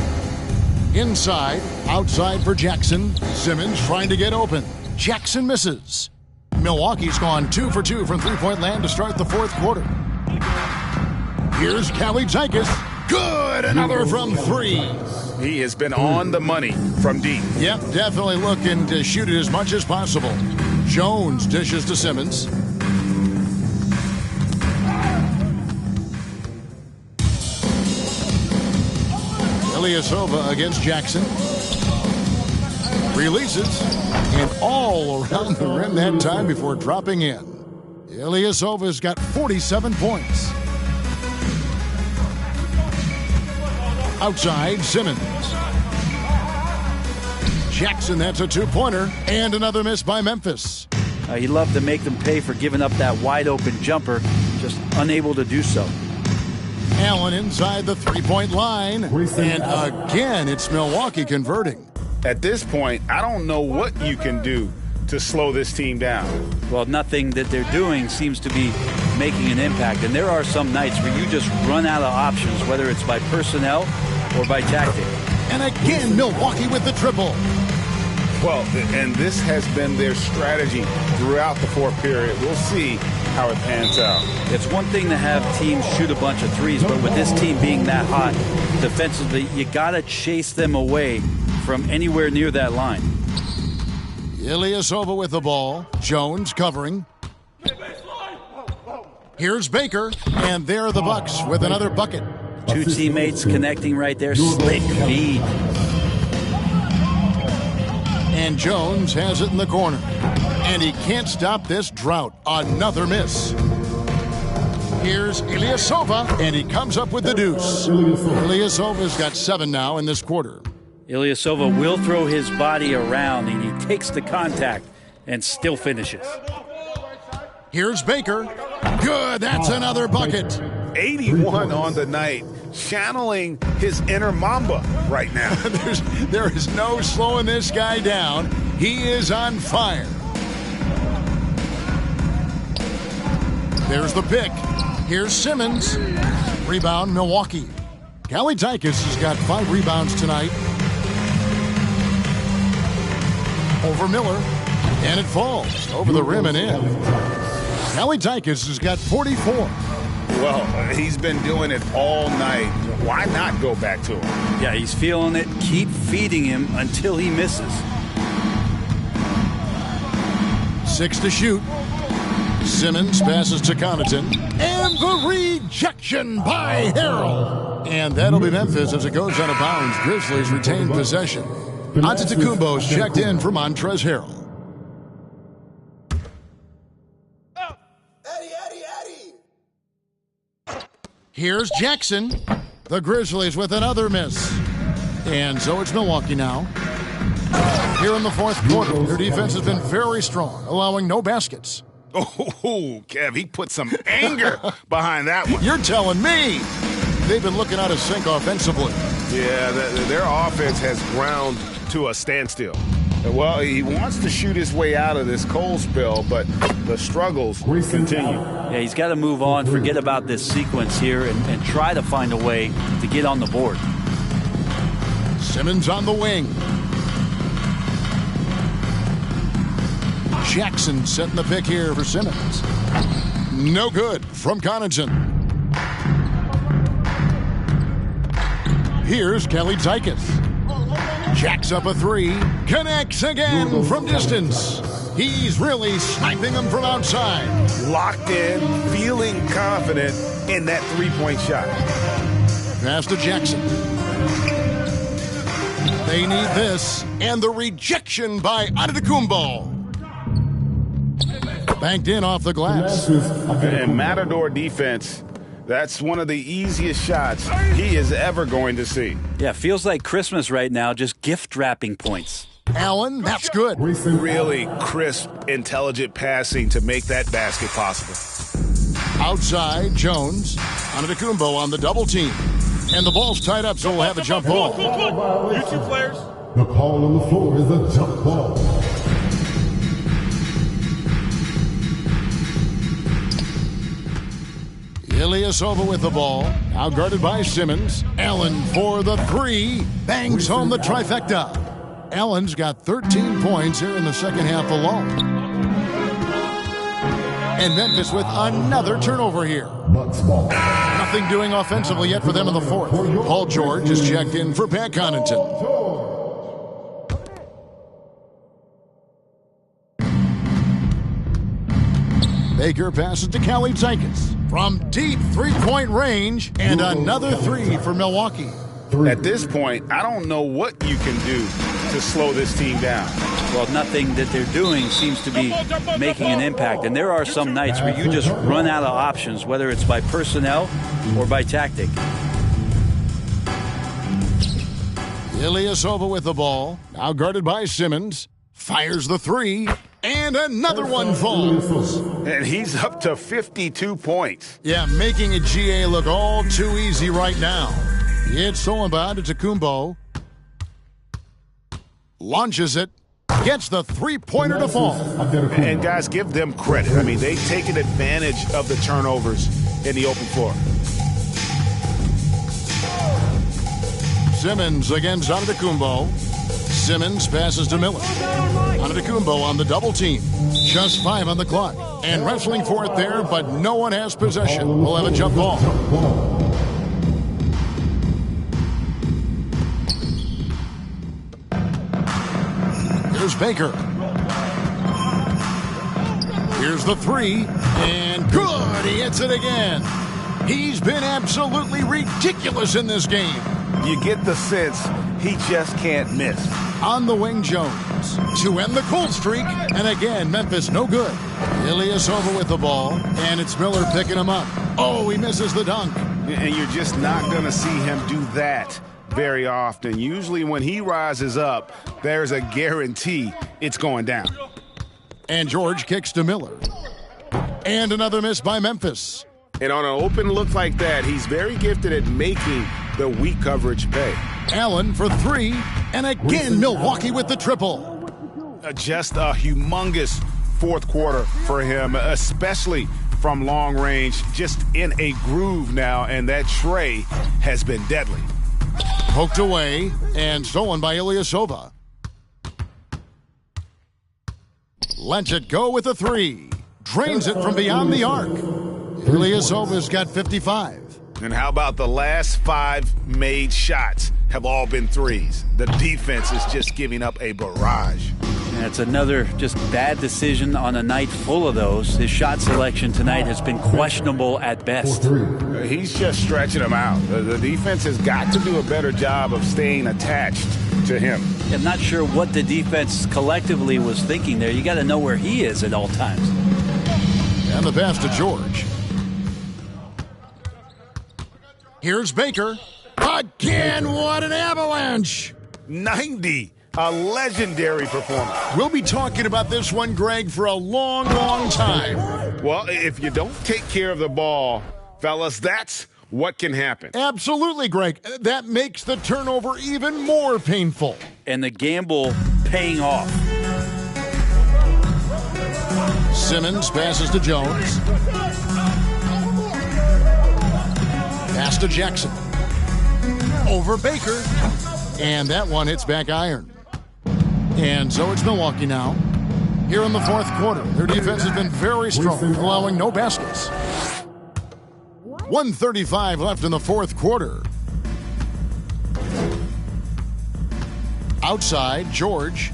Speaker 2: Inside, outside for Jackson. Simmons trying to get open. Jackson misses. Milwaukee's gone 2 for 2 from three-point land to start the fourth quarter. Here's Callie Tykus. Good! Another from 3.
Speaker 4: He has been on the money from deep.
Speaker 2: Yep, definitely looking to shoot it as much as possible. Jones dishes to Simmons. Ilyasova against Jackson. Releases. And all around the rim that time before dropping in. Ilyasova's got 47 points. Outside, Simmons. Jackson, that's a two-pointer. And another miss by Memphis.
Speaker 7: He loved to make them pay for giving up that wide-open jumper, just unable to do so.
Speaker 2: Allen inside the three-point line. And again, it's Milwaukee converting.
Speaker 4: At this point, I don't know what you can do to slow this team down.
Speaker 7: Well, nothing that they're doing seems to be making an impact. And there are some nights where you just run out of options, whether it's by personnel or by tactic.
Speaker 2: And again, Milwaukee with the triple.
Speaker 4: Well, and this has been their strategy throughout the fourth period. We'll see how it pans out.
Speaker 7: It's one thing to have teams shoot a bunch of threes, but with this team being that hot defensively, you got to chase them away from anywhere near that line.
Speaker 2: Ilyasova with the ball. Jones covering. Here's Baker, and there are the Bucks with another bucket.
Speaker 7: Two teammates connecting right there. Slick feed.
Speaker 2: And Jones has it in the corner. And he can't stop this drought. Another miss. Here's Ilyasova, and he comes up with the deuce. Ilyasova's got 7 now in this quarter.
Speaker 7: Ilyasova will throw his body around, and he takes the contact and still finishes.
Speaker 2: Here's Baker. Good, that's another bucket.
Speaker 4: 81 on the night, channeling his inner Mamba right now.
Speaker 2: There is no slowing this guy down. He is on fire. There's the pick. Here's Simmons. Rebound, Milwaukee. Kalaitakis has got 5 rebounds tonight. Over Miller. And it falls over the rim and in. Kalaitakis has got 44.
Speaker 4: Well, he's been doing it all night. Why not go back to him?
Speaker 7: Yeah, he's feeling it. Keep feeding him until he misses.
Speaker 2: 6 to shoot. Simmons passes to Connaughton. And the rejection by Harrell. And that'll be Memphis as it goes out of bounds. Grizzlies retain possession. Antetokounmpo's checked in for Montrezl Harrell. Here's Jackson. The Grizzlies with another miss. And so it's Milwaukee now. Here in the fourth quarter, their defense has been very strong, allowing no baskets.
Speaker 4: Oh, Kev, he put some anger behind that one.
Speaker 2: You're telling me. They've been looking out of sync offensively.
Speaker 6: Yeah, their offense has ground to a standstill.
Speaker 4: Well, he wants to shoot his way out of this cold spell, but the struggles continue.
Speaker 7: Yeah, he's got to move on, forget about this sequence here, and try to find a way to get on the board.
Speaker 2: Simmons on the wing. Jackson setting the pick here for Simmons. No good from Connaughton. Here's Kalaitakis. Jacks up a 3. Connects again from distance. He's really sniping them from outside.
Speaker 4: Locked in, feeling confident in that three-point shot.
Speaker 2: Pass to Jackson. They need this. And the rejection by Antetokounmpo. Banked in off the glass.
Speaker 4: And Matador defense, that's one of the easiest shots he is ever going to see.
Speaker 7: Yeah, feels like Christmas right now, just gift wrapping points.
Speaker 2: Allen, that's good.
Speaker 4: Really crisp, intelligent passing to make that basket possible.
Speaker 2: Outside, Jones. Antetokounmpo on the double team. And the ball's tied up, so we'll have a jump ball.
Speaker 9: You two players.
Speaker 5: The call on the floor is a jump ball.
Speaker 2: Ilyasova with the ball. Now guarded by Simmons. Allen for the 3. Bangs home the trifecta. Allen's got 13 points here in the second half alone. And Memphis with another turnover here. Nothing doing offensively yet for them in the fourth. Paul George is checked in for Pat Connaughton. Baker passes to Kalaitakis from deep three-point range, and another 3 for Milwaukee.
Speaker 4: At this point, I don't know what you can do to slow this team down?
Speaker 7: Well, nothing that they're doing seems to be making an impact. And there are some nights where you just run out of options, whether it's by personnel or by tactic.
Speaker 2: Ilyasova with the ball, now guarded by Simmons. Fires the three, and another one falls.
Speaker 4: And he's up to 52 points.
Speaker 2: Yeah, making a GA look all too easy right now. It's stolen by Antetokounmpo. Launches it. Gets the three-pointer to fall.
Speaker 4: And guys, give them credit. I mean, they've taken advantage of the turnovers in the open floor.
Speaker 2: Simmons against Antetokounmpo. Simmons passes to Miller. Antetokounmpo on the double team. Just 5 on the clock. And wrestling for it there, but no one has possession. We'll have a jump ball. Here's Baker. Here's the three. And good. He hits it again. He's been absolutely ridiculous in this game.
Speaker 6: You get the sense he just can't miss.
Speaker 2: On the wing, Jones to end the cold streak. And again, Memphis no good. Ilyasova with the ball, and it's Miller picking him up. Oh, he misses the dunk.
Speaker 4: And you're just not going to see him do that very often. Usually when he rises up, there's a guarantee it's going down.
Speaker 2: And George kicks to Miller. And another miss by Memphis.
Speaker 4: And on an open look like that, he's very gifted at making the weak coverage pay.
Speaker 2: Allen for three, and again Milwaukee with the triple.
Speaker 4: Just a humongous fourth quarter for him, especially from long range, just in a groove now, and that tray has been deadly.
Speaker 2: Poked away and stolen by Ilyasova. Lets it go with a three. Drains it from beyond the arc. Ilyasova's got 55.
Speaker 4: And how about the last 5 made shots have all been threes? The defense is just giving up a barrage.
Speaker 7: And it's another just bad decision on a night full of those. His shot selection tonight has been questionable at best.
Speaker 4: He's just stretching them out. The defense has got to do a better job of staying attached to him.
Speaker 7: I'm not sure what the defense collectively was thinking there. You got to know where he is at all times.
Speaker 2: And the pass to George. Here's Baker. Again, what an avalanche.
Speaker 4: 90. A legendary performance.
Speaker 2: We'll be talking about this one, Greg, for a long, long time.
Speaker 4: Well, if you don't take care of the ball, fellas, that's what can happen.
Speaker 2: Absolutely, Greg. That makes the turnover even more painful.
Speaker 7: And the gamble paying off.
Speaker 2: Simmons passes to Jones. Pass to Jackson. Over Baker. And that one hits back iron. And so it's Milwaukee now. Here in the fourth quarter, their defense has been very strong, allowing no baskets. 1:35 left in the fourth quarter. Outside, George.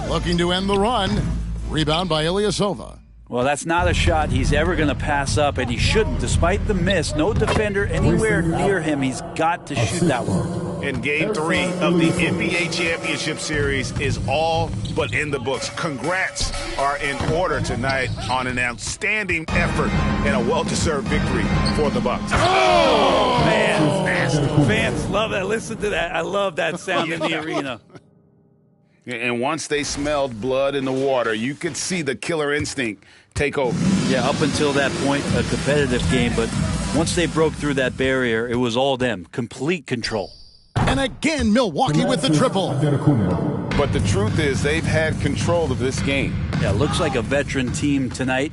Speaker 2: Looking to end the run. Rebound by Ilyasova.
Speaker 7: Well, that's not a shot he's ever going to pass up, and he shouldn't. Despite the miss, no defender anywhere near him. He's got to shoot that one.
Speaker 4: And Game 3 of the NBA Championship Series is all but in the books. Congrats are in order tonight on an outstanding effort and a well-deserved victory for the Bucks.
Speaker 7: Oh, man. Fans love that. Listen to that. I love that sound in the arena.
Speaker 4: And once they smelled blood in the water, you could see the killer instinct take over.
Speaker 7: Yeah, up until that point, a competitive game. But once they broke through that barrier, it was all them. Complete control.
Speaker 2: And again, Milwaukee with the triple.
Speaker 4: But the truth is, they've had control of this game.
Speaker 7: Yeah, looks like a veteran team tonight,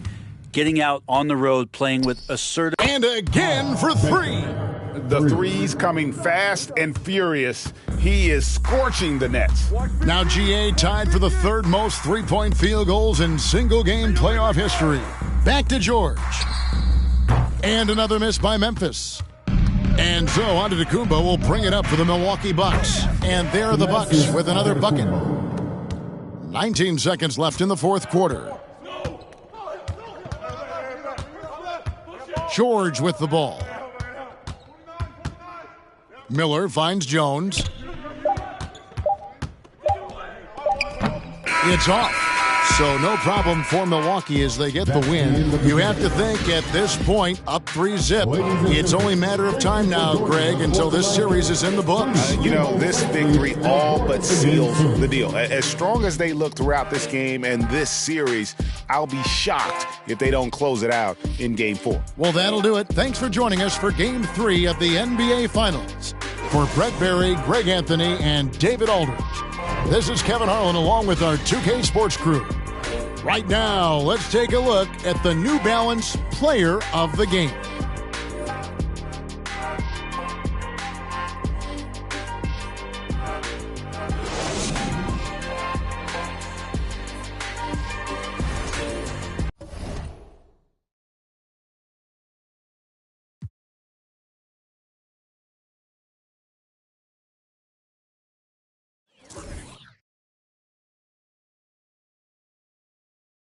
Speaker 7: getting out on the road, playing with assertive.
Speaker 2: And again for three.
Speaker 4: The threes coming fast and furious. He is scorching the nets.
Speaker 2: Now GA tied for the third most three-point field goals in single-game playoff history. Back to George. And another miss by Memphis. And so Antetokounmpo will bring it up for the Milwaukee Bucks. And there are the Bucks with another bucket. 19 seconds left in the fourth quarter. George with the ball. Miller finds Jones. It's off. So no problem for Milwaukee as they get the win. You have to think at this point, up 3-zip. It's only a matter of time now, Greg, until this series is in the books.
Speaker 4: This victory all but seals the deal. As strong as they look throughout this game and this series, I'll be shocked if they don't close it out in Game 4.
Speaker 2: Well, that'll do it. Thanks for joining us for Game 3 of the NBA Finals. For Brett Berry, Greg Anthony, and David Aldridge, this is Kevin Harlan along with our 2K Sports crew. Right now, let's take a look at the New Balance Player of the Game.